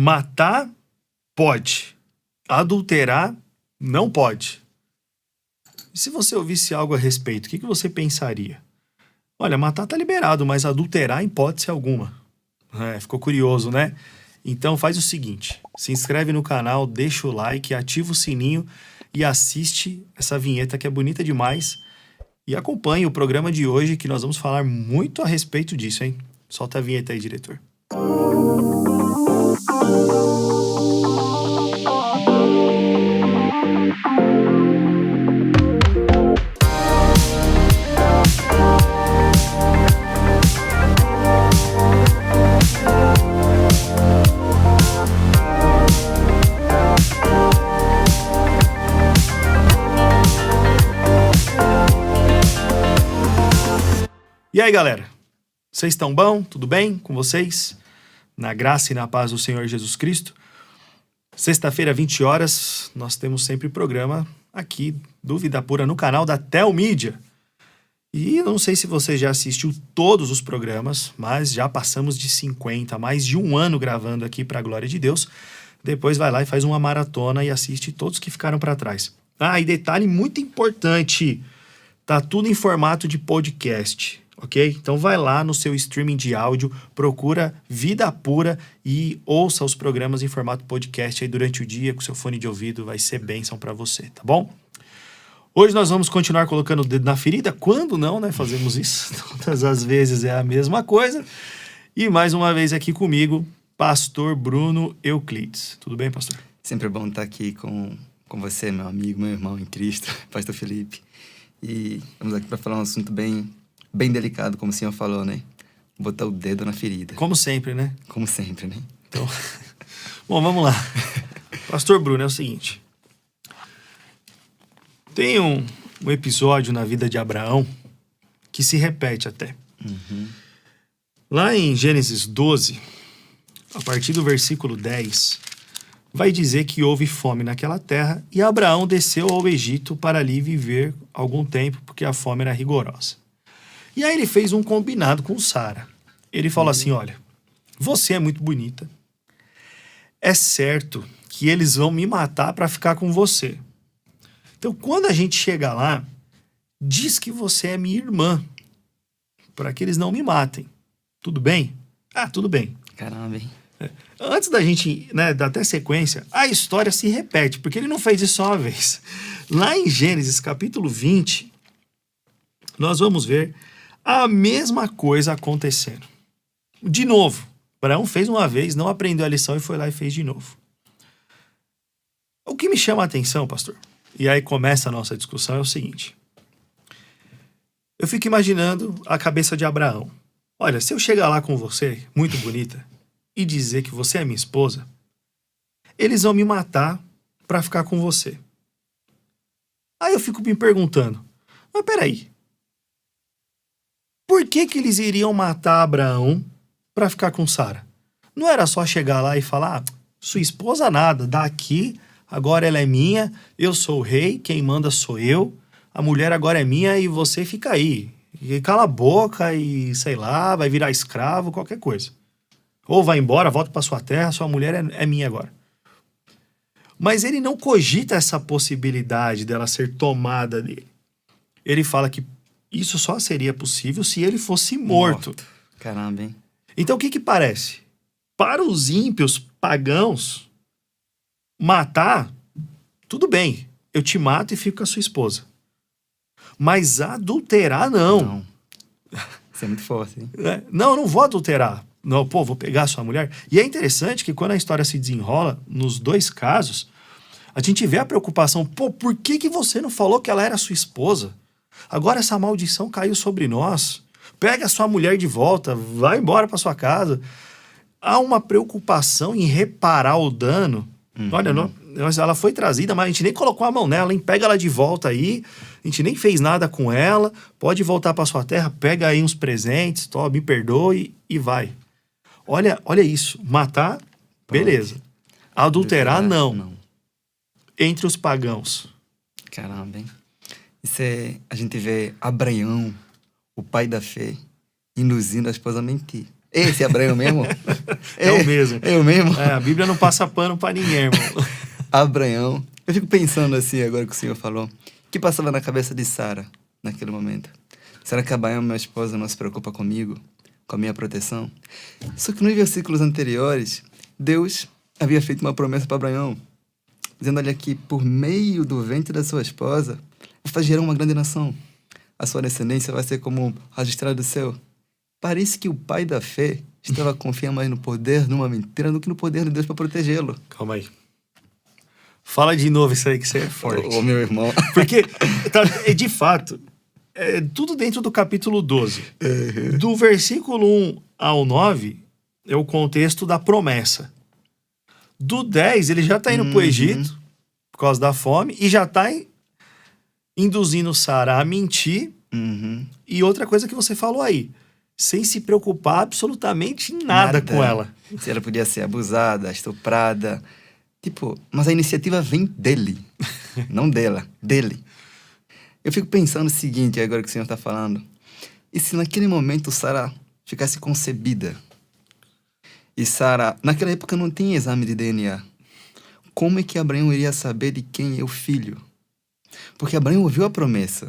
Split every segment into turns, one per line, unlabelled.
Matar pode. Adulterar não pode. E se você ouvisse algo a respeito, o que você pensaria? Olha, matar tá liberado, mas adulterar em hipótese alguma. Ficou curioso, né? Então faz o seguinte, se inscreve no canal, deixa o like, ativa o sininho e assiste essa vinheta que é bonita demais. E acompanhe o programa de hoje que nós vamos falar muito a respeito disso, hein? Solta a vinheta aí, diretor. E aí, galera? Vocês estão bom? Tudo bem com vocês? Na graça e na paz do Senhor Jesus Cristo. Sexta-feira, 20 horas, nós temos sempre programa aqui, Dúvida Pura, no canal da Telmídia. E não sei se você já assistiu todos os programas, mas já passamos de 50, mais de um ano gravando aqui para a glória de Deus. Depois vai lá e faz uma maratona e assiste todos que ficaram para trás. E detalhe muito importante, tá tudo em formato de podcast. Ok? Então vai lá no seu streaming de áudio, procura Vida Pura e ouça os programas em formato podcast aí durante o dia com seu fone de ouvido, vai ser bênção para você, tá bom? Hoje nós vamos continuar colocando o dedo na ferida, quando não, né? Fazemos isso, todas as vezes é a mesma coisa. E mais uma vez aqui comigo, Pastor Bruno Euclides. Tudo bem, pastor?
Sempre bom estar aqui com você, meu amigo, meu irmão em Cristo, Pastor Felipe. E vamos aqui para falar um assunto bem delicado, como o senhor falou, né? Botar o dedo na ferida.
Como sempre, né?
Como sempre, né?
Então, bom, vamos lá. Pastor Bruno, é o seguinte. Tem um episódio na vida de Abraão que se repete até. Lá em Gênesis 12, a partir do versículo 10, vai dizer que houve fome naquela terra e Abraão desceu ao Egito para ali viver algum tempo, porque a fome era rigorosa. E aí ele fez um combinado com Sara. Ele falou assim, olha, você é muito bonita. É certo que eles vão me matar para ficar com você. Então, quando a gente chega lá, diz que você é minha irmã, para que eles não me matem. Tudo bem? Tudo bem.
Caramba, hein?
Antes da gente, dar até sequência, a história se repete, porque ele não fez isso só uma vez. Lá em Gênesis, capítulo 20, nós vamos ver a mesma coisa acontecendo. De novo, Abraão fez uma vez, não aprendeu a lição e foi lá e fez de novo. O que me chama a atenção, pastor, e aí começa a nossa discussão, é o seguinte. Eu fico imaginando a cabeça de Abraão. Olha, se eu chegar lá com você, muito bonita, e dizer que você é minha esposa, eles vão me matar para ficar com você. Aí eu fico me perguntando, mas peraí, por que eles iriam matar Abraão para ficar com Sara? Não era só chegar lá e falar, sua esposa nada, daqui, agora ela é minha, eu sou o rei, quem manda sou eu, a mulher agora é minha e você fica aí. E cala a boca e, sei lá, vai virar escravo, qualquer coisa. Ou vai embora, volta para sua terra, sua mulher é minha agora. Mas ele não cogita essa possibilidade dela ser tomada dele. Ele fala que isso só seria possível se ele fosse morto.
Caramba, hein?
Então o que parece? Para os ímpios pagãos, matar, tudo bem, eu te mato e fico com a sua esposa. Mas adulterar, não.
Isso é muito forte, hein?
Não, eu não vou adulterar. Não, vou pegar a sua mulher. E é interessante que quando a história se desenrola, nos dois casos, a gente vê a preocupação. Por que você não falou que ela era sua esposa? Agora essa maldição caiu sobre nós. Pega a sua mulher de volta, vai embora para sua casa. Há uma preocupação em reparar o dano. Olha, ela foi trazida, mas a gente nem colocou a mão nela, hein? Pega ela de volta aí. A gente nem fez nada com ela. Pode voltar para sua terra, pega aí uns presentes, me perdoe e vai. Olha isso. Matar, beleza. Adulterar, não. Entre os pagãos.
Caramba, hein? A gente vê Abraão, o pai da fé, induzindo a esposa a mentir. Esse Abraão mesmo?
É o mesmo.
É o mesmo?
A Bíblia não passa pano pra ninguém, irmão.
Abraão. Eu fico pensando assim, agora que o senhor falou, o que passava na cabeça de Sara naquele momento? Será que Abraão, minha esposa, não se preocupa comigo, com a minha proteção? Só que nos versículos anteriores, Deus havia feito uma promessa para Abraão, dizendo: olha aqui, por meio do ventre da sua esposa, vai gerar uma grande nação. A sua descendência vai ser como a estrela do céu. Parece que o pai da fé estava confiando mais no poder de uma mentira do que no poder de Deus para protegê-lo.
Calma aí. Fala de novo isso aí, que você é forte.
Ô, meu irmão.
Porque, de fato, é tudo dentro do capítulo 12. Do versículo 1 ao 9 é o contexto da promessa. Do 10, ele já está indo para o Egito, por causa da fome, e já está induzindo Sara a mentir. E outra coisa que você falou aí, sem se preocupar absolutamente em nada com ela.
Se ela podia ser abusada, estuprada. Tipo, mas a iniciativa vem dele, não dela, dele. Eu fico pensando o seguinte, agora que o senhor está falando. E se naquele momento Sara ficasse concebida? E Sara, naquela época não tinha exame de DNA. Como é que Abraão iria saber de quem é o filho? Porque Abraão ouviu a promessa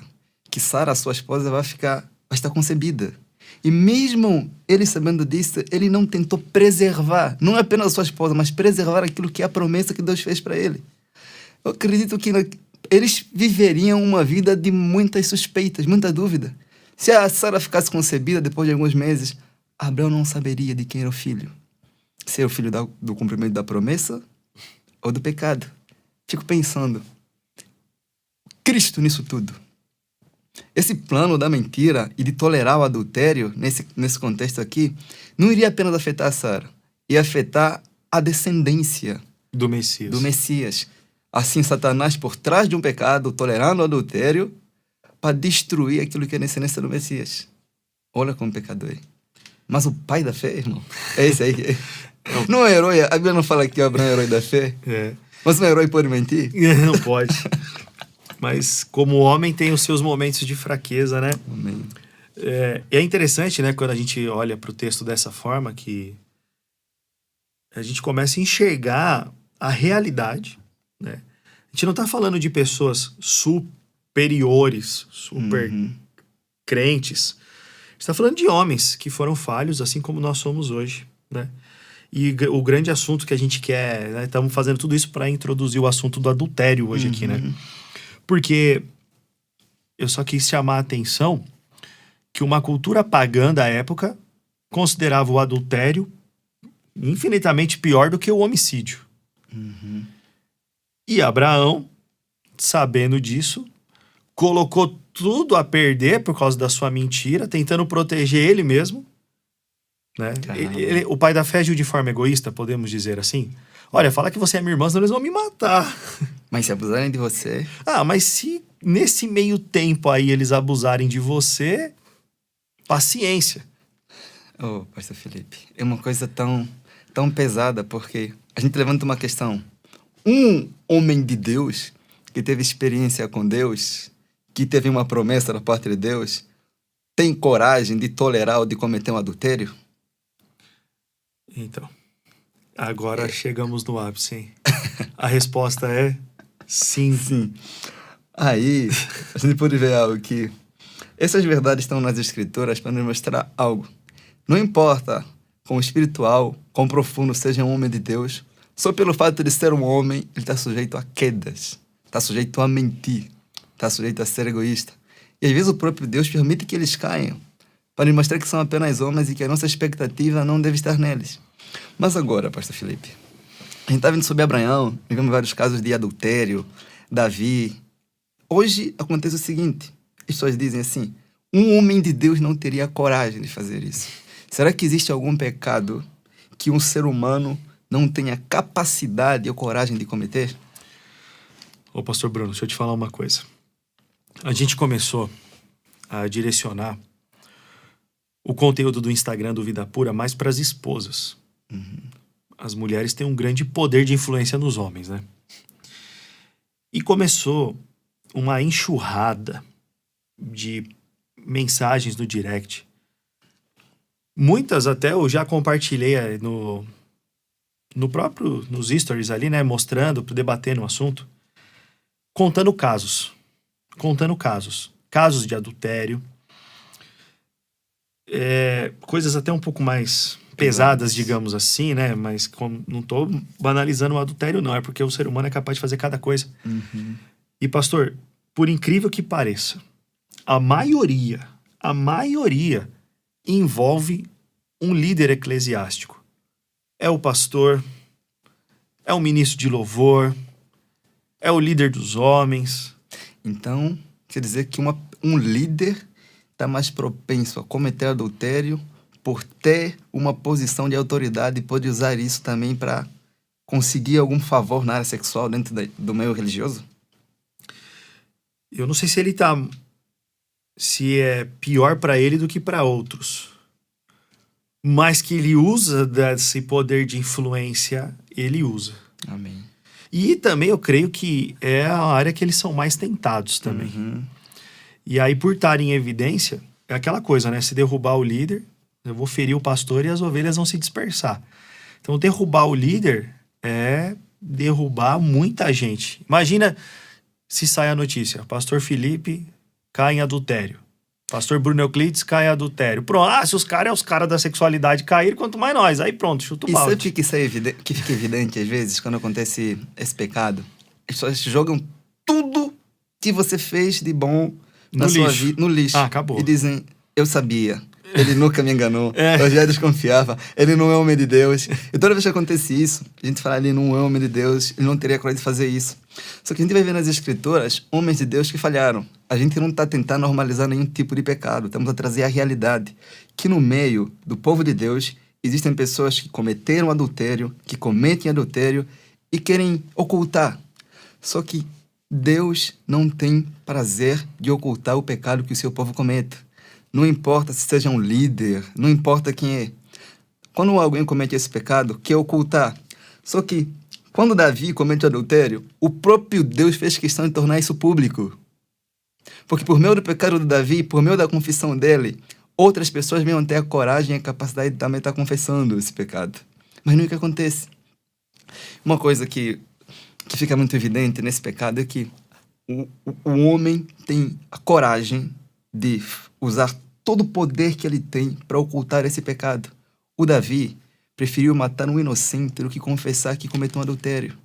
que Sara, sua esposa, vai estar concebida. E mesmo ele sabendo disso, ele não tentou preservar, não apenas a sua esposa, mas preservar aquilo que é a promessa que Deus fez para ele. Eu acredito que eles viveriam uma vida de muitas suspeitas, muita dúvida. Se a Sara ficasse concebida depois de alguns meses, Abraão não saberia de quem era o filho. Se era o filho do cumprimento da promessa ou do pecado. Fico pensando, Cristo nisso tudo. Esse plano da mentira e de tolerar o adultério, nesse contexto aqui, não iria apenas afetar a Sara, ia afetar a descendência
do Messias.
Assim, Satanás, por trás de um pecado, tolerando o adultério, para destruir aquilo que é a descendência do Messias. Olha como pecador é. Mas o pai da fé, irmão, é esse aí. Não é herói, a Bíblia não fala que Abraão é herói da fé. Mas um herói pode mentir?
Não pode. Mas como homem tem os seus momentos de fraqueza, né?
Amém.
É interessante, né, quando a gente olha para o texto dessa forma, que a gente começa a enxergar a realidade, né? A gente não está falando de pessoas superiores, super crentes. A gente está falando de homens que foram falhos, assim como nós somos hoje, né? E o grande assunto que a gente quer, né, estamos fazendo tudo isso para introduzir o assunto do adultério hoje aqui, né? Porque eu só quis chamar a atenção que uma cultura pagã da época considerava o adultério infinitamente pior do que o homicídio. E Abraão, sabendo disso, colocou tudo a perder por causa da sua mentira, tentando proteger ele mesmo. Né? O pai da fé agiu de forma egoísta, podemos dizer assim. Olha, fala que você é minha irmã, senão eles vão me matar.
Mas se abusarem de você...
mas se nesse meio tempo aí eles abusarem de você, paciência.
Pastor Felipe, é uma coisa tão pesada, porque a gente levanta uma questão. Um homem de Deus, que teve experiência com Deus, que teve uma promessa da parte de Deus, tem coragem de tolerar ou de cometer um adultério?
Então, agora chegamos no ápice, hein? A resposta é sim.
Sim. Aí, a gente pode ver algo que... Essas verdades estão nas Escrituras para nos mostrar algo. Não importa quão espiritual, quão profundo seja um homem de Deus, só pelo fato de ser um homem, ele está sujeito a quedas, está sujeito a mentir, está sujeito a ser egoísta. E às vezes o próprio Deus permite que eles caiam, para nos mostrar que são apenas homens e que a nossa expectativa não deve estar neles. Mas agora, pastor Felipe, a gente está vendo sobre Abraão, vivemos vários casos de adultério, Davi. Hoje acontece o seguinte, as pessoas dizem assim, um homem de Deus não teria coragem de fazer isso. Será que existe algum pecado que um ser humano não tenha capacidade ou coragem de cometer?
Ô, pastor Bruno, deixa eu te falar uma coisa. A gente começou a direcionar o conteúdo do Instagram do Vida Pura mais para as esposas. As mulheres têm um grande poder de influência nos homens, né? E começou uma enxurrada de mensagens no direct Muitas até eu já compartilhei nos stories ali, né? Mostrando, debatendo o assunto. Contando casos. Casos de adultério. Coisas até um pouco mais pesadas, digamos assim, né? Mas não tô banalizando o adultério, não. É porque o ser humano é capaz de fazer cada coisa.
Uhum.
E, pastor, por incrível que pareça, a maioria envolve um líder eclesiástico. É o pastor, é o ministro de louvor, é o líder dos homens.
Então, quer dizer que um líder está mais propenso a cometer adultério por ter uma posição de autoridade e pode usar isso também para conseguir algum favor na área sexual dentro do meio religioso?
Eu não sei se é pior para ele do que para outros. Mas que ele usa desse poder de influência, ele usa.
Amém.
E também eu creio que é a área que eles são mais tentados também.
Uhum.
E aí, por estar em evidência, é aquela coisa, né? Se derrubar o líder, eu vou ferir o pastor e as ovelhas vão se dispersar. Então, derrubar o líder é derrubar muita gente. Imagina se sai a notícia, pastor Felipe cai em adultério. Pastor Bruno Euclides cai em adultério. Pronto, se os caras da sexualidade caírem, quanto mais nós. Aí pronto, chuta o
E
balde.
sabe que fica evidente às vezes quando acontece esse pecado? As pessoas jogam tudo que você fez de bom na sua vida no lixo.
Ah, acabou.
E dizem, eu sabia. Ele nunca me enganou.
É.
Eu já desconfiava. Ele não é homem de Deus. E toda vez que acontece isso, a gente fala, ele não é homem de Deus, ele não teria coragem de fazer isso. Só que a gente vai ver nas escrituras homens de Deus que falharam. A gente não está tentando normalizar nenhum tipo de pecado. Estamos a trazer a realidade. Que no meio do povo de Deus existem pessoas que cometeram adultério, que cometem adultério e querem ocultar. Só que Deus não tem prazer de ocultar o pecado que o seu povo cometa. Não importa se seja um líder, não importa quem é. Quando alguém comete esse pecado, quer ocultar. Só que, quando Davi comete adultério, o próprio Deus fez questão de tornar isso público. Porque por meio do pecado de Davi, por meio da confissão dele, outras pessoas venham ter a coragem e a capacidade de também estar confessando esse pecado. Mas não é o que acontece. Uma coisa que fica muito evidente nesse pecado é que o homem tem a coragem de usar todo o poder que ele tem para ocultar esse pecado. O Davi preferiu matar um inocente do que confessar que cometeu um adultério.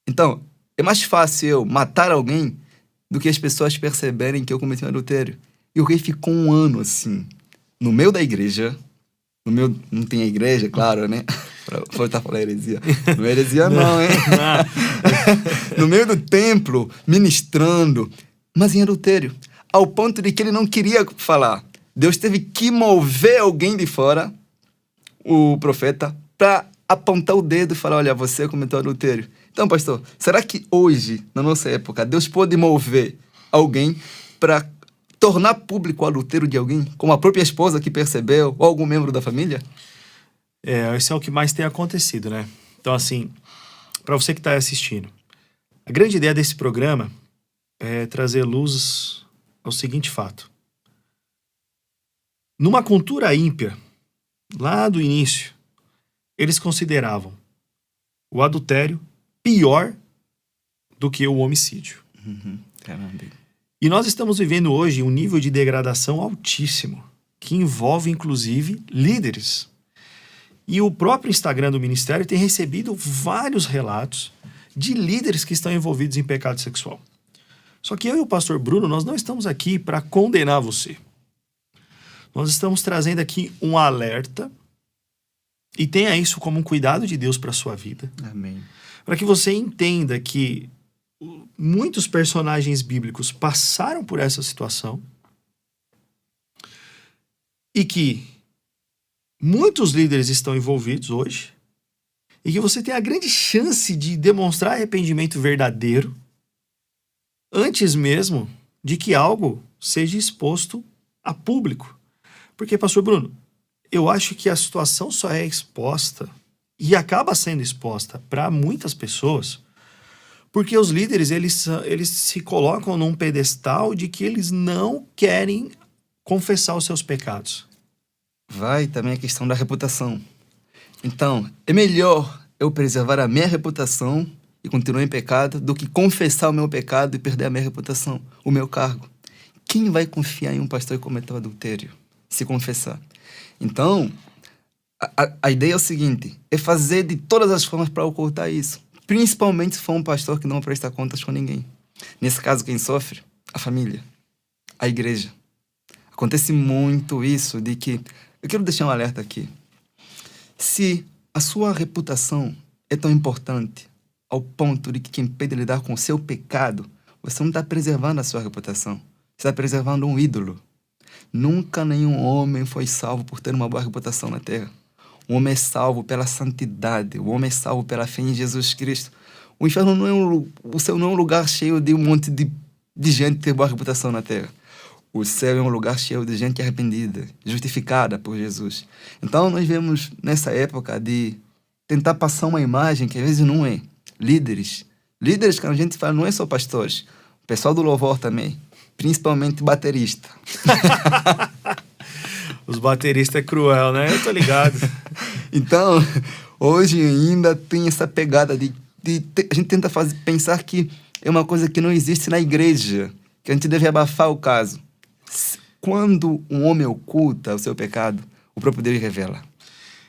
Então, é mais fácil eu matar alguém do que as pessoas perceberem que eu cometi um adultério. E o rei ficou 1 ano assim, no meio da igreja. Não tem a igreja, claro, né? Pra voltar a falar heresia. Não é heresia não, hein? No meio do templo, ministrando, mas em adultério. Ao ponto de que ele não queria falar. Deus teve que mover alguém de fora, o profeta, para apontar o dedo e falar, olha, você cometeu adultério. Então, pastor, será que hoje, na nossa época, Deus pode mover alguém para tornar público o adultério de alguém, como a própria esposa que percebeu, ou algum membro da família?
Esse é o que mais tem acontecido, né? Então, assim, para você que está assistindo, a grande ideia desse programa é trazer luz ao seguinte fato. Numa cultura ímpia, lá do início, eles consideravam o adultério pior do que o homicídio.
Caramba.
E nós estamos vivendo hoje um nível de degradação altíssimo, que envolve, inclusive, líderes. E o próprio Instagram do Ministério tem recebido vários relatos de líderes que estão envolvidos em pecado sexual. Só que eu e o pastor Bruno, nós não estamos aqui para condenar você. Nós estamos trazendo aqui um alerta e tenha isso como um cuidado de Deus para a sua vida.
Amém.
Para que você entenda que muitos personagens bíblicos passaram por essa situação e que muitos líderes estão envolvidos hoje e que você tem a grande chance de demonstrar arrependimento verdadeiro antes mesmo de que algo seja exposto a público. Porque, pastor Bruno, eu acho que a situação só é exposta e acaba sendo exposta para muitas pessoas porque os líderes, eles se colocam num pedestal de que eles não querem confessar os seus pecados.
vai também a questão da reputação. Então, é melhor eu preservar a minha reputação e continuar em pecado do que confessar o meu pecado e perder a minha reputação, o meu cargo. Quem vai confiar em um pastor que cometeu adultério se confessar? Então, a ideia é o seguinte, é fazer de todas as formas para ocultar isso, principalmente se for um pastor que não presta contas com ninguém. Nesse caso, quem sofre? A família, a igreja. Acontece muito isso de que... Eu quero deixar um alerta aqui. Se a sua reputação é tão importante ao ponto de que te impede de lidar com o seu pecado, você não está preservando a sua reputação. Você está preservando um ídolo. Nunca nenhum homem foi salvo por ter uma boa reputação na terra. O homem é salvo pela santidade. O homem é salvo pela fé em Jesus Cristo. O inferno não é o céu não é um lugar cheio de um monte de gente que tem boa reputação na terra. O céu é um lugar cheio de gente arrependida, justificada por Jesus. Então, nós vemos nessa época de tentar passar uma imagem que às vezes não é. Líderes, que a gente fala, não é só pastores. O pessoal do louvor também. Principalmente baterista.
Os bateristas é cruel, né? Eu tô ligado.
Então, hoje ainda tem essa pegada de a gente tenta pensar que é uma coisa que não existe na igreja, que a gente deve abafar o caso. Quando um homem oculta o seu pecado, o próprio Deus revela.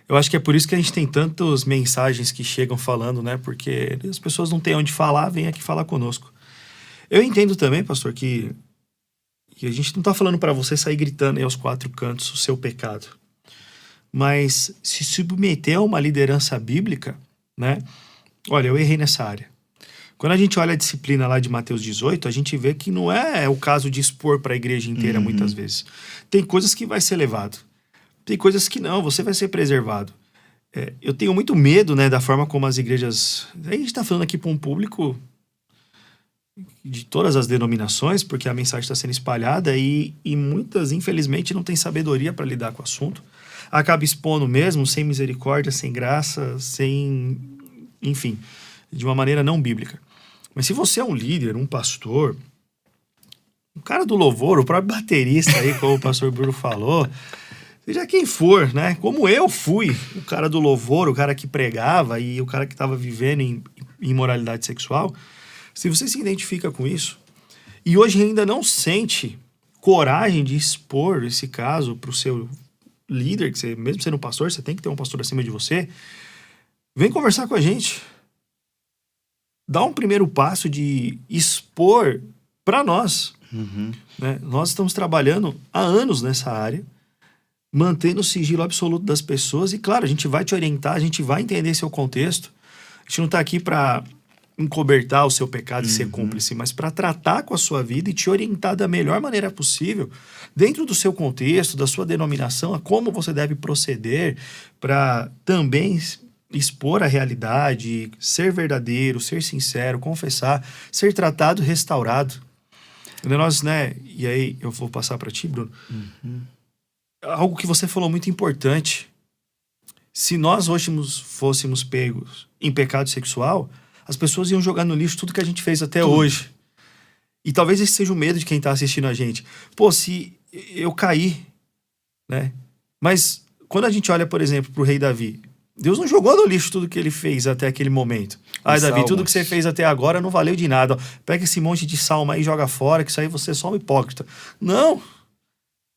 Eu acho que é por isso que a gente tem tantas mensagens que chegam falando, né? Porque as pessoas não têm onde falar, vem aqui falar conosco. Eu entendo também, pastor, que a gente não tá falando para você sair gritando aí aos quatro cantos o seu pecado. Mas se submeter a uma liderança bíblica, né? Olha, eu errei nessa área. Quando a gente olha a disciplina lá de Mateus 18, a gente vê que não é o caso de expor para a igreja inteira muitas vezes. Tem coisas que vai ser levado. Tem coisas que não, você vai ser preservado. Eu tenho muito medo, né, da forma como as igrejas... A gente está falando aqui para um público de todas as denominações, porque a mensagem está sendo espalhada e muitas, infelizmente, não têm sabedoria para lidar com o assunto. Acaba expondo mesmo, sem misericórdia, sem graça, sem... Enfim, de uma maneira não bíblica. Mas se você é um líder, um pastor, um cara do louvor, o próprio baterista aí, como o pastor Bruno falou, seja quem for, né? Como eu fui o cara do louvor, o cara que pregava e o cara que estava vivendo em imoralidade sexual, se você se identifica com isso e hoje ainda não sente coragem de expor esse caso para o seu líder, que você, mesmo sendo um pastor, você tem que ter um pastor acima de você, vem conversar com a gente. Dá um primeiro passo de expor para nós. Né? Nós estamos trabalhando há anos nessa área, mantendo o sigilo absoluto das pessoas e, claro, a gente vai te orientar, a gente vai entender seu contexto. A gente não está aqui para encobertar o seu pecado e ser cúmplice, mas para tratar com a sua vida e te orientar da melhor maneira possível, dentro do seu contexto, da sua denominação, a como você deve proceder para também expor a realidade, ser verdadeiro, ser sincero, confessar, ser tratado, restaurado. Nós, né? E aí eu vou passar para ti, Bruno. Algo que você falou muito importante. Se nós hoje fôssemos pegos em pecado sexual, as pessoas iam jogar no lixo tudo que a gente fez até hoje. E talvez esse seja o medo de quem está assistindo a gente. Pô, se eu caí, né? Mas quando a gente olha, por exemplo, para o rei Davi, Deus não jogou no lixo tudo que ele fez até aquele momento. Davi, tudo que você fez até agora não valeu de nada. Pega esse monte de salmo aí e joga fora, que isso aí você é só um hipócrita. Não!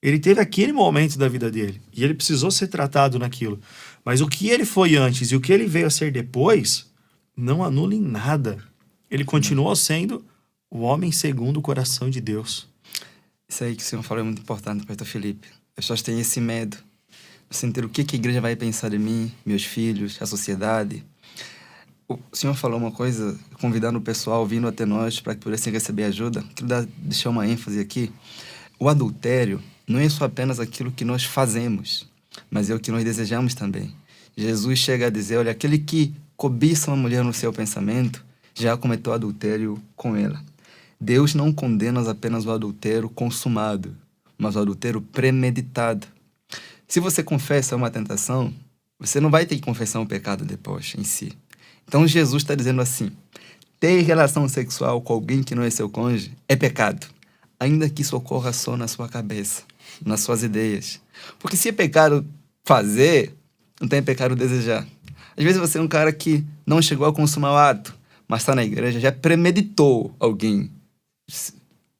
Ele teve aquele momento da vida dele. E ele precisou ser tratado naquilo. Mas o que ele foi antes e o que ele veio a ser depois, não anula em nada. Ele continuou sendo o homem segundo o coração de Deus.
Isso aí que o senhor falou é muito importante, pastor Felipe. As pessoas têm esse medo. Sentir o que a igreja vai pensar de mim, meus filhos, a sociedade. O senhor falou uma coisa, convidando o pessoal vindo até nós para que pudessem receber ajuda. Quero deixar uma ênfase aqui. O adultério não é só apenas aquilo que nós fazemos, mas é o que nós desejamos também. Jesus chega a dizer, olha, aquele que cobiça uma mulher no seu pensamento, já cometeu adultério com ela. Deus não condena apenas o adultério consumado, mas o adultério premeditado. Se você confessa uma tentação, você não vai ter que confessar um pecado depois em si. Então Jesus está dizendo assim, ter relação sexual com alguém que não é seu cônjuge é pecado. ainda que isso ocorra só na sua cabeça, nas suas ideias. Porque se é pecado fazer, não tem pecado desejar. Às vezes você é um cara que não chegou a consumar o ato, mas está na igreja, já premeditou alguém.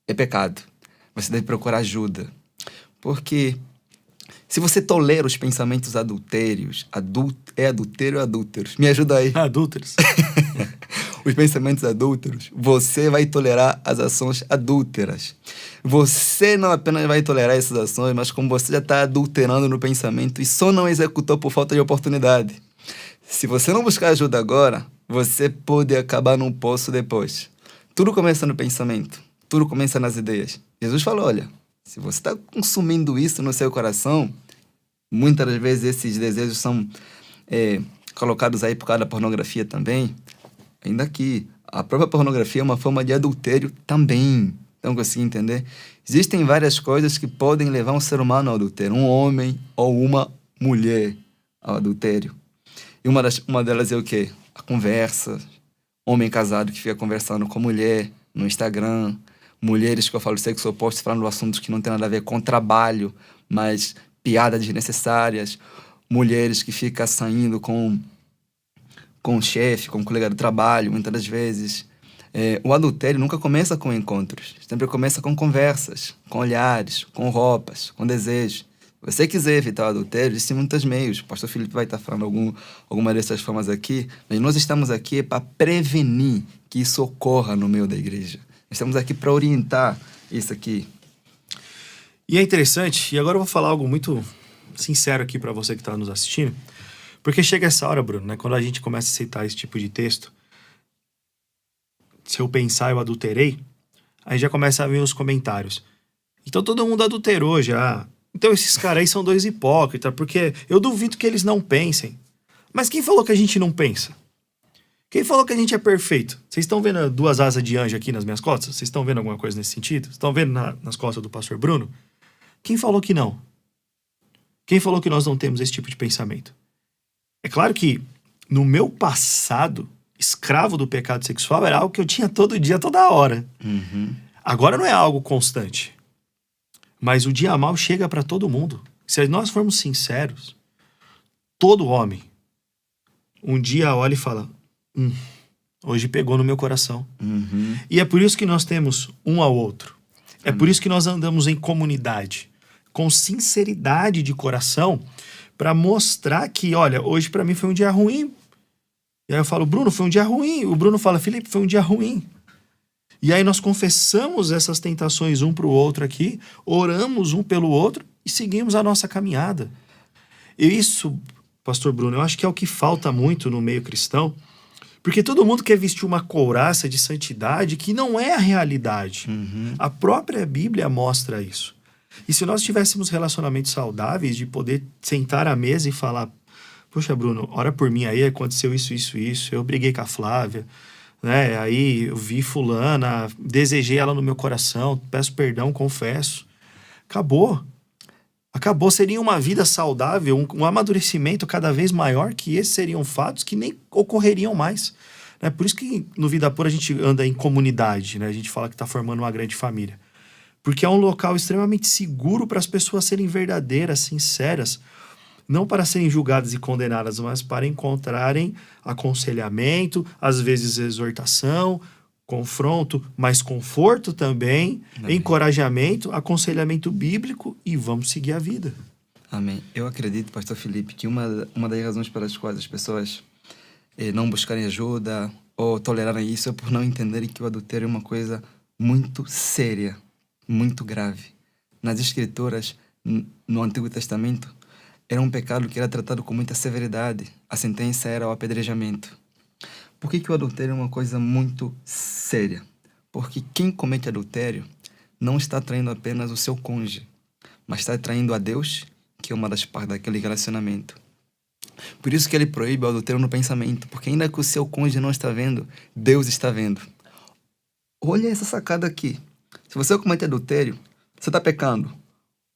É pecado. Você deve procurar ajuda. Porque se você tolera os pensamentos adultérios, adultério ou adúlteros? Me ajuda aí.
Adúlteros.
Os pensamentos adúlteros, você vai tolerar as ações adúlteras. Você não apenas vai tolerar essas ações, mas como você já está adulterando no pensamento e só não executou por falta de oportunidade. Se você não buscar ajuda agora, você pode acabar num poço depois. Tudo começa no pensamento, tudo começa nas ideias. Jesus falou, olha, se você está consumindo isso no seu coração, muitas das vezes esses desejos são colocados aí por causa da pornografia também. Ainda que a própria pornografia é uma forma de adultério também. Então, consegui entender? Existem várias coisas que podem levar um ser humano ao adultério. Um homem ou uma mulher ao adultério. E uma delas é o quê? A conversa. Homem casado que fica conversando com mulher no Instagram. Mulheres que eu falo sexo oposto falando assuntos que não tem nada a ver com trabalho, mas piadas desnecessárias. Mulheres que ficam saindo com o chefe, com o colega do trabalho, muitas das vezes. O adultério nunca começa com encontros. Sempre começa com conversas, com olhares, com roupas, com desejos. Se você quiser evitar o adultério, existem muitos meios. O pastor Felipe vai estar falando alguma dessas formas aqui, mas nós estamos aqui para prevenir que isso ocorra no meio da igreja. Estamos aqui para orientar isso aqui.
E é interessante, e agora eu vou falar algo muito sincero aqui para você que está nos assistindo, porque chega essa hora, Bruno, né, quando a gente começa a aceitar esse tipo de texto, se eu pensar eu adulterei, aí já começa a vir os comentários. Então todo mundo adulterou já. Então esses caras aí são dois hipócritas, porque eu duvido que eles não pensem. Mas quem falou que a gente não pensa? Quem falou que a gente é perfeito? Vocês estão vendo duas asas de anjo aqui nas minhas costas? Vocês estão vendo alguma coisa nesse sentido? Vocês estão vendo nas costas do pastor Bruno? Quem falou que não? Quem falou que nós não temos esse tipo de pensamento? É claro que no meu passado, escravo do pecado sexual era algo que eu tinha todo dia, toda hora.
Uhum.
Agora não é algo constante. Mas o dia mal chega para todo mundo. Se nós formos sinceros, todo homem um dia olha e fala, hoje pegou no meu coração.
Uhum.
E é por isso que nós temos um ao outro. É por isso que nós andamos em comunidade, com sinceridade de coração, para mostrar que, olha, hoje para mim foi um dia ruim. E aí eu falo, Bruno, foi um dia ruim. O Bruno fala, Felipe, foi um dia ruim. E aí nós confessamos essas tentações um para o outro aqui, oramos um pelo outro e seguimos a nossa caminhada. E isso, pastor Bruno, eu acho que é o que falta muito no meio cristão, porque todo mundo quer vestir uma couraça de santidade que não é a realidade.
Uhum.
A própria Bíblia mostra isso. E se nós tivéssemos relacionamentos saudáveis, de poder sentar à mesa e falar, poxa, Bruno, ora por mim aí, aconteceu isso, eu briguei com a Flávia, né? Aí eu vi fulana, desejei ela no meu coração, peço perdão, confesso. Acabou. Seria uma vida saudável, um amadurecimento cada vez maior, que esses seriam fatos que nem ocorreriam mais. Né? Por isso que no Vida Pura a gente anda em comunidade, né? A gente fala que está formando uma grande família. Porque é um local extremamente seguro para as pessoas serem verdadeiras, sinceras, não para serem julgadas e condenadas, mas para encontrarem aconselhamento, às vezes exortação, confronto, mas conforto também,
Amém.
Encorajamento, aconselhamento bíblico e vamos seguir a vida.
Amém. Eu acredito, pastor Felipe, que uma das razões pelas quais as pessoas não buscarem ajuda ou tolerarem isso é por não entenderem que o adultério é uma coisa muito séria, muito grave. Nas Escrituras, no Antigo Testamento, era um pecado que era tratado com muita severidade. A sentença era o apedrejamento. Por que o adultério é uma coisa muito séria? Porque quem comete adultério não está traindo apenas o seu cônjuge, mas está traindo a Deus, que é uma das partes daquele relacionamento. Por isso que ele proíbe o adultério no pensamento, porque ainda que o seu cônjuge não está vendo, Deus está vendo. Olha essa sacada aqui. Se você comete adultério, você está pecando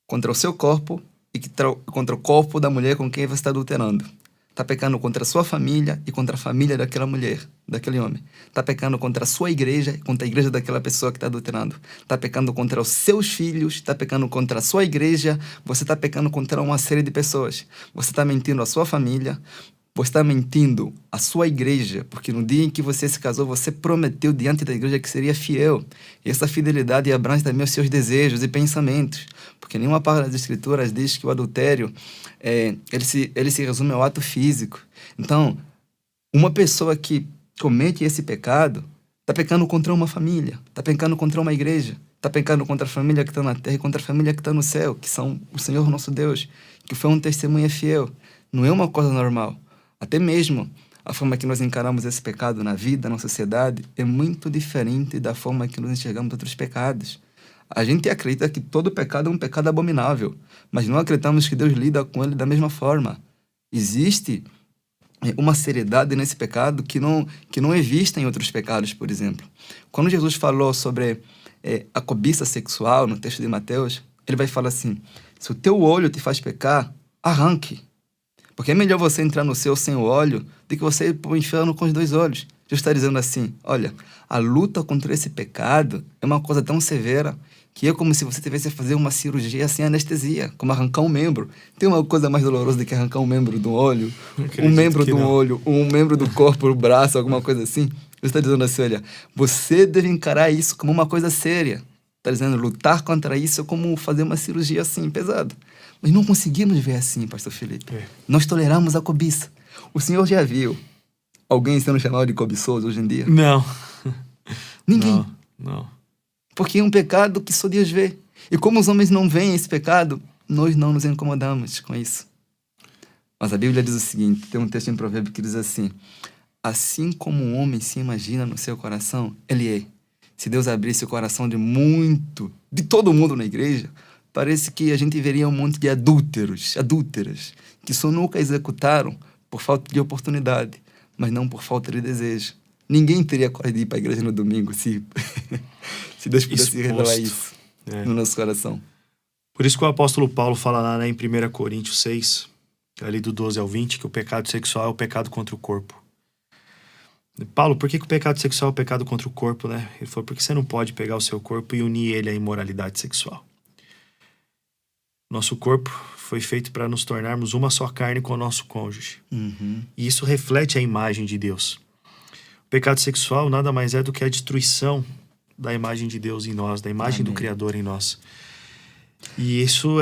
contra o seu corpo e contra o corpo da mulher com quem você está adulterando. Está pecando contra a sua família e contra a família daquela mulher, daquele homem. Está pecando contra a sua igreja e contra a igreja daquela pessoa que está adulterando. Está pecando contra os seus filhos, está pecando contra a sua igreja, você está pecando contra uma série de pessoas. Você está mentindo à sua família, você está mentindo à sua igreja, porque no dia em que você se casou, você prometeu diante da igreja que seria fiel. E essa fidelidade abrange também os seus desejos e pensamentos. Porque nenhuma parte das escrituras diz que o adultério, ele se resume ao ato físico. Então, uma pessoa que comete esse pecado, está pecando contra uma família, está pecando contra uma igreja, está pecando contra a família que está na terra e contra a família que está no céu, que são o Senhor nosso Deus, que foi um testemunha fiel. Não é uma coisa normal. Até mesmo a forma que nós encaramos esse pecado na vida, na sociedade, é muito diferente da forma que nós enxergamos outros pecados. A gente acredita que todo pecado é um pecado abominável, mas não acreditamos que Deus lida com ele da mesma forma. Existe uma seriedade nesse pecado que não é vista em outros pecados, por exemplo. Quando Jesus falou sobre a cobiça sexual, no texto de Mateus, ele vai falar assim, se o teu olho te faz pecar, arranque. Porque é melhor você entrar no céu sem o olho do que você ir para o inferno com os 2 olhos. Jesus está dizendo assim, olha, a luta contra esse pecado é uma coisa tão severa que é como se você tivesse a fazer uma cirurgia sem anestesia, como arrancar um membro. Tem uma coisa mais dolorosa do que arrancar um membro do olho, um membro do olho, um membro do corpo, o braço, alguma coisa assim. Jesus está dizendo assim, olha, você deve encarar isso como uma coisa séria. Está dizendo, lutar contra isso é como fazer uma cirurgia assim, pesada. Mas não conseguimos ver assim, pastor Felipe. Nós toleramos a cobiça. O senhor já viu alguém sendo chamado de cobiçoso hoje em dia?
Não.
Ninguém.
Não.
Porque é um pecado que só Deus vê. E como os homens não veem esse pecado, nós não nos incomodamos com isso. Mas a Bíblia diz o seguinte, tem um texto em Provérbios que diz assim, assim como um homem se imagina no seu coração, ele é. Se Deus abrisse o coração de todo mundo na igreja, parece que a gente veria um monte de adúlteras, que só nunca executaram por falta de oportunidade, mas não por falta de desejo. Ninguém teria coragem de ir para a igreja no domingo se Deus pudesse revelar isso no nosso coração.
Por isso que o apóstolo Paulo fala lá, né, em 1 Coríntios 6, ali do 12 ao 20, que o pecado sexual é o pecado contra o corpo. Paulo, por que o pecado sexual é o pecado contra o corpo, né? Ele falou, porque você não pode pegar o seu corpo e unir ele à imoralidade sexual. Nosso corpo foi feito para nos tornarmos uma só carne com o nosso cônjuge.
Uhum.
E isso reflete a imagem de Deus. O pecado sexual nada mais é do que a destruição da imagem de Deus em nós, da imagem do Criador em nós. E isso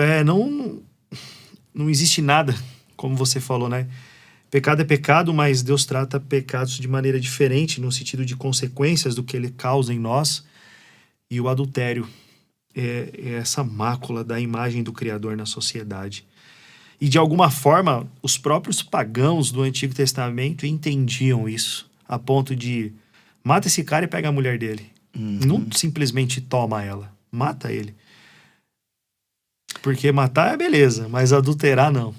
não existe nada, como você falou, né? Pecado é pecado, mas Deus trata pecados de maneira diferente, no sentido de consequências do que ele causa em nós. E o adultério é essa mácula da imagem do Criador na sociedade. E de alguma forma, os próprios pagãos do Antigo Testamento entendiam isso, a ponto de mata esse cara e pega a mulher dele.
Uhum.
Não simplesmente toma ela, mata ele. Porque matar é beleza, mas adulterar não.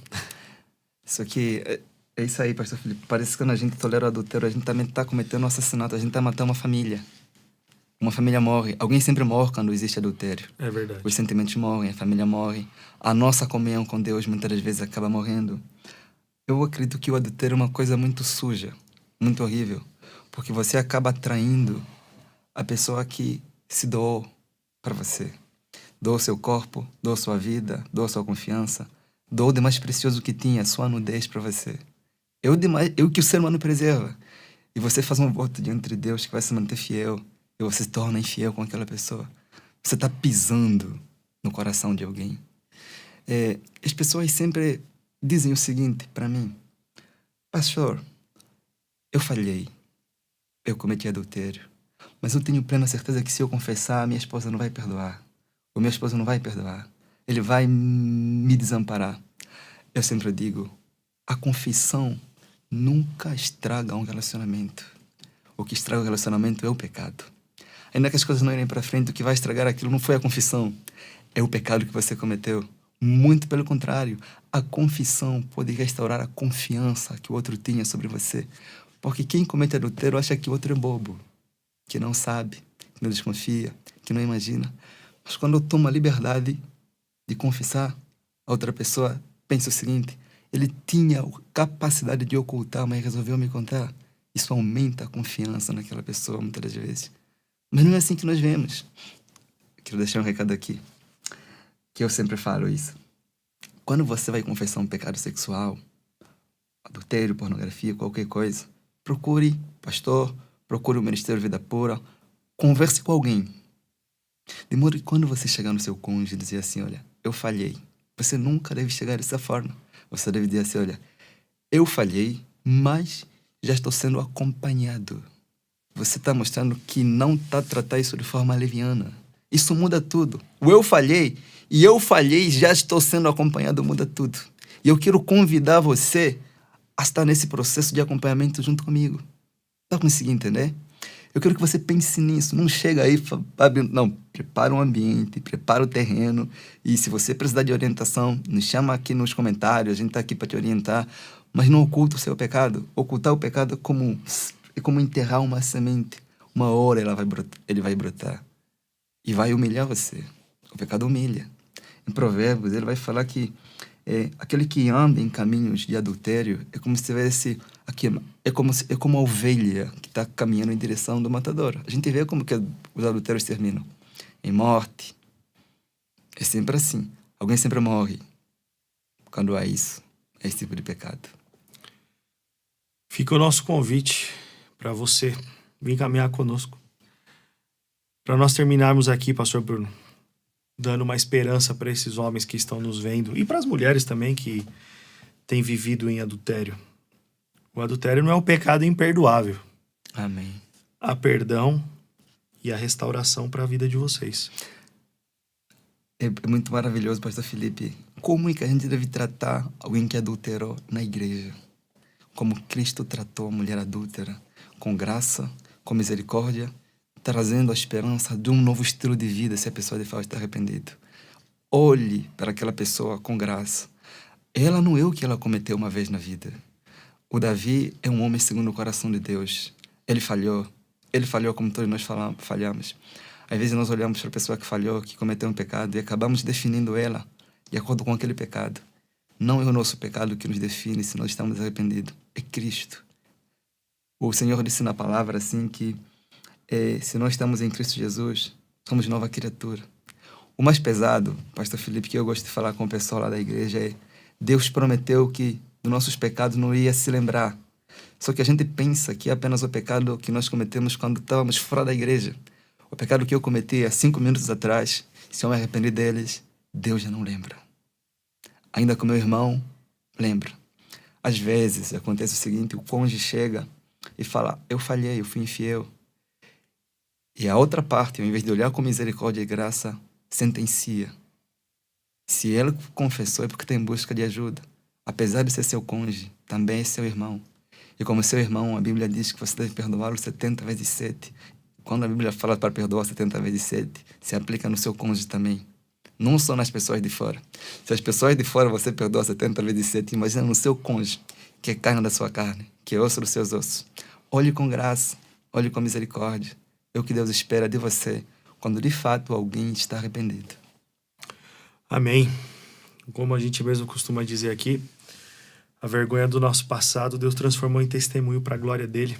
Isso aqui, é isso aí, pastor Felipe. Parece que quando a gente tolera o adultério, a gente também está cometendo um assassinato, a gente está matando uma família. Uma família morre. Alguém sempre morre quando existe adultério.
É verdade.
Os sentimentos morrem, a família morre. A nossa comunhão com Deus muitas das vezes acaba morrendo. Eu acredito que o adultério é uma coisa muito suja, muito horrível. Porque você acaba traindo a pessoa que se doou para você. Doou seu corpo, doou sua vida, doou sua confiança. Doou o de mais precioso que tinha, sua nudez para você. É o que o ser humano preserva. E você faz um voto diante de Deus que vai se manter fiel. E você se torna infiel com aquela pessoa. Você está pisando no coração de alguém. As pessoas sempre dizem o seguinte para mim. Pastor, eu falhei. Eu cometi adultério. Mas eu tenho plena certeza que se eu confessar, minha esposa não vai perdoar. O meu esposo não vai perdoar. Ele vai me desamparar. Eu sempre digo, a confissão nunca estraga um relacionamento. O que estraga o relacionamento é o pecado. Ainda que as coisas não irem para frente, o que vai estragar aquilo não foi a confissão. É o pecado que você cometeu. Muito pelo contrário, a confissão pode restaurar a confiança que o outro tinha sobre você. Porque quem comete adultério acha que o outro é bobo, que não sabe, que não desconfia, que não imagina. Mas quando eu tomo a liberdade de confessar, a outra pessoa pensa o seguinte, Ele tinha a capacidade de ocultar, mas resolveu me contar. Isso aumenta a confiança naquela pessoa, muitas das vezes. Mas não é assim que nós vemos. Quero deixar um recado aqui, que eu sempre falo isso. Quando você vai confessar um pecado sexual, adultério, pornografia, qualquer coisa, procure pastor, procure o Ministério Vida Pura, converse com alguém. De modo que quando você chegar no seu cônjuge e dizer assim, olha, eu falhei, você nunca deve chegar dessa forma. Você deve dizer assim, olha, eu falhei, mas já estou sendo acompanhado. Você está mostrando que não está tratando isso de forma leviana. Isso muda tudo. O eu falhei já estou sendo acompanhado, muda tudo. E eu quero convidar você a estar nesse processo de acompanhamento junto comigo. Está conseguindo entender? Eu quero que você pense nisso. Não chega aí, não, prepara um ambiente, prepara o terreno. E se você precisar de orientação, nos chama aqui nos comentários, a gente está aqui para te orientar. Mas não oculta o seu pecado. Ocultar o pecado é como enterrar uma semente. Uma hora ele vai brotar. E vai humilhar você. O pecado humilha. Em Provérbios, ele vai falar que aquele que anda em caminhos de adultério é como se tivesse aqui, é como uma ovelha que está caminhando em direção do matador. A gente vê como que os adultérios terminam. Em morte. É sempre assim. Alguém sempre morre quando há isso. É esse tipo de pecado.
Fica o nosso convite para você vir caminhar conosco. Para nós terminarmos aqui, pastor Bruno, dando uma esperança para esses homens que estão nos vendo e para as mulheres também que têm vivido em adultério. O adultério não é um pecado imperdoável.
Amém.
Há perdão e a restauração para a vida de vocês.
É muito maravilhoso, pastor Felipe. Como é que a gente deve tratar alguém que adulterou na igreja? Como Cristo tratou a mulher adúltera, com graça, com misericórdia, trazendo a esperança de um novo estilo de vida se a pessoa de fato está arrependida. Olhe para aquela pessoa com graça. Ela não é o que ela cometeu uma vez na vida. O Davi é um homem segundo o coração de Deus. Ele falhou como todos nós falhamos. Às vezes nós olhamos para a pessoa que falhou, que cometeu um pecado, e acabamos definindo ela de acordo com aquele pecado. Não é o nosso pecado que nos define se nós estamos arrependidos. É Cristo. O Senhor disse na palavra assim que se nós estamos em Cristo Jesus, somos nova criatura. O mais pesado, pastor Felipe, que eu gosto de falar com o pessoal lá da igreja é Deus prometeu que dos nossos pecados não ia se lembrar. Só que a gente pensa que é apenas o pecado que nós cometemos quando estávamos fora da igreja. O pecado que eu cometi há 5 minutos atrás, se eu me arrepender deles, Deus já não lembra. Ainda com meu irmão, lembra. Às vezes acontece o seguinte, o cônjuge chega e fala, eu falhei, eu fui infiel. E a outra parte, ao invés de olhar com misericórdia e graça, sentencia. Se ele confessou é porque está em busca de ajuda. Apesar de ser seu cônjuge, também é seu irmão. E como seu irmão, a Bíblia diz que você deve perdoá-lo 70 vezes 7. Quando a Bíblia fala para perdoar 70 vezes 7, se aplica no seu cônjuge também. Não só nas pessoas de fora. Se as pessoas de fora você perdoa 70 vezes 7, imagina no seu cônjuge, que é carne da sua carne, que é osso dos seus ossos. Olhe com graça, olhe com misericórdia. É o que Deus espera de você quando de fato alguém está arrependido.
Amém. Como a gente mesmo costuma dizer aqui, a vergonha do nosso passado Deus transformou em testemunho para a glória dele.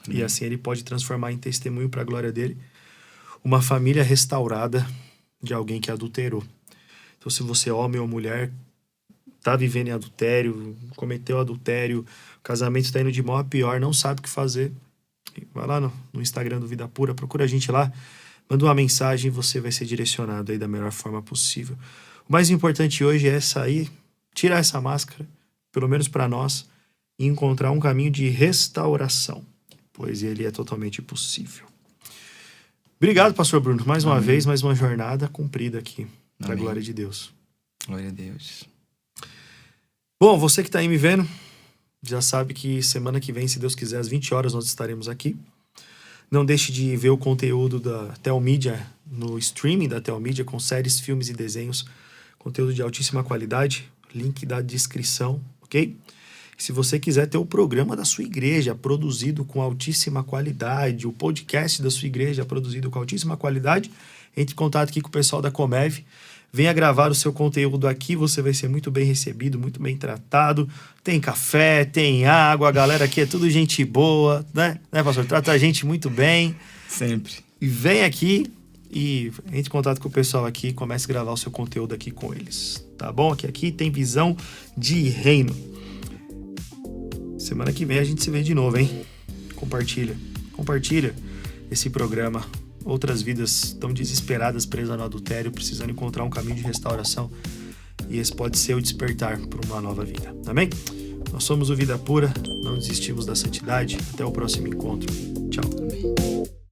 E assim ele pode transformar em testemunho para a glória dele uma família restaurada de alguém que adulterou. Então, se você, homem ou mulher, está vivendo em adultério, cometeu adultério, o casamento está indo de mal a pior, não sabe o que fazer, vai lá no Instagram do Vida Pura, procura a gente lá, manda uma mensagem e você vai ser direcionado aí da melhor forma possível. O mais importante hoje é sair, tirar essa máscara, pelo menos para nós, e encontrar um caminho de restauração, pois ele é totalmente possível. Obrigado, pastor Bruno, mais uma vez, mais uma jornada cumprida aqui, para a glória de Deus.
Glória a Deus.
Bom, você que está aí me vendo, já sabe que semana que vem, se Deus quiser, às 20 horas nós estaremos aqui. Não deixe de ver o conteúdo da Telmídia no streaming da Telmídia, com séries, filmes e desenhos, conteúdo de altíssima qualidade, link da descrição, ok? Se você quiser ter o programa da sua igreja produzido com altíssima qualidade, o podcast da sua igreja produzido com altíssima qualidade, entre em contato aqui com o pessoal da Comev. Venha gravar o seu conteúdo aqui, você vai ser muito bem recebido, muito bem tratado. Tem café, tem água, a galera aqui é tudo gente boa, né, pastor? Trata a gente muito bem.
Sempre.
E vem aqui e entre em contato com o pessoal aqui e comece a gravar o seu conteúdo aqui com eles, tá bom? Que aqui tem visão de reino. Semana que vem a gente se vê de novo, hein? Compartilha esse programa. Outras vidas tão desesperadas, presas no adultério, precisando encontrar um caminho de restauração. E esse pode ser o despertar para uma nova vida. Amém? Nós somos o Vida Pura, não desistimos da santidade. Até o próximo encontro. Tchau.
Amém.